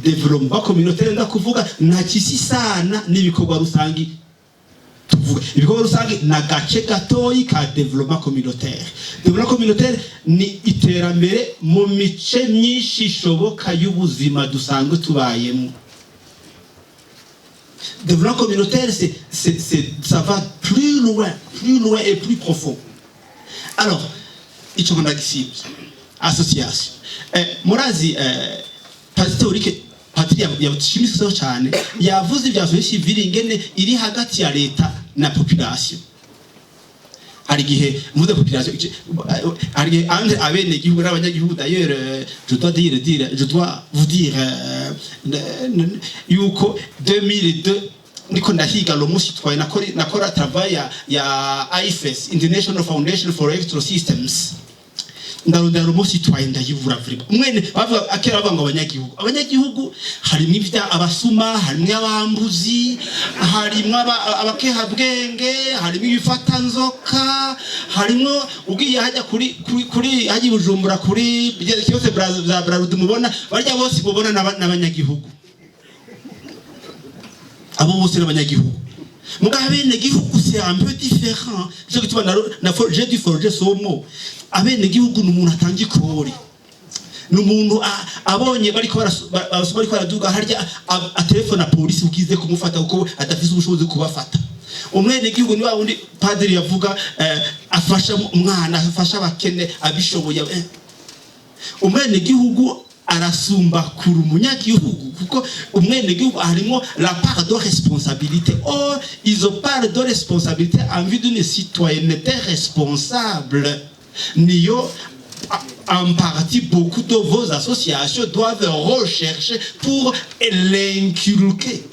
développement communautaire ndakuvuga nta kisisana n'ibikorwa rusangi tuvuga ibikorwa rusangi na gace gatoyi ka développement communautaire. Développement communautaire ni iterambere mu mice myinshi ishoboka y'ubuzima dusanzwe tubayemo. Développement communautaire, ça va plus loin et plus profond. Alors, il y a une association. Murazi, pastorike, patria, il y a une chimiste cyane. Il y a vous ibya civile ngene iri hagati ya leta na population. Hari gihe muze population hari gihe ande abene gihugu n'abanyagihugu d'ailleurs je dois vous dire yuko 2002 niko ndahiga lo musitwaye nakora travail ya IFS International Foundation for Electoral Systems ndarondera lo musitwaye ndayivura vrima umwene bavuga akera bavanga abanyagihugu harimo ivya abasuma harimo abambuzi harimo abakeha bwenge harimo ibifatanzoka harimo ugiye hajya kuri haji Bujumbura kuri cyose za Brarud mubona barya bose mubona n'abanyagihugu abo bose n'abanyagihugu mugabene gihugu c'est un peu différent je que tu vas j'ai dû forger ce mot abene gihugu n'umuntu atangi kori n'umuntu abonye bariko baraduga harya a telefone na police ukize kumufata uko atafise ubushobozi kubafata umwene gihugu ni wa wundi padiri yavuga afasha umwana afasha abakene abishoboye umwene gihugu arasumba kuri umunyagihugu kuko umwene gihugu harimo la part de responsabilité. Or ils ont part de responsabilité en vue d'une citoyenneté responsable. Niyo en partie beaucoup de vos associations doivent rechercher pour l'inculquer.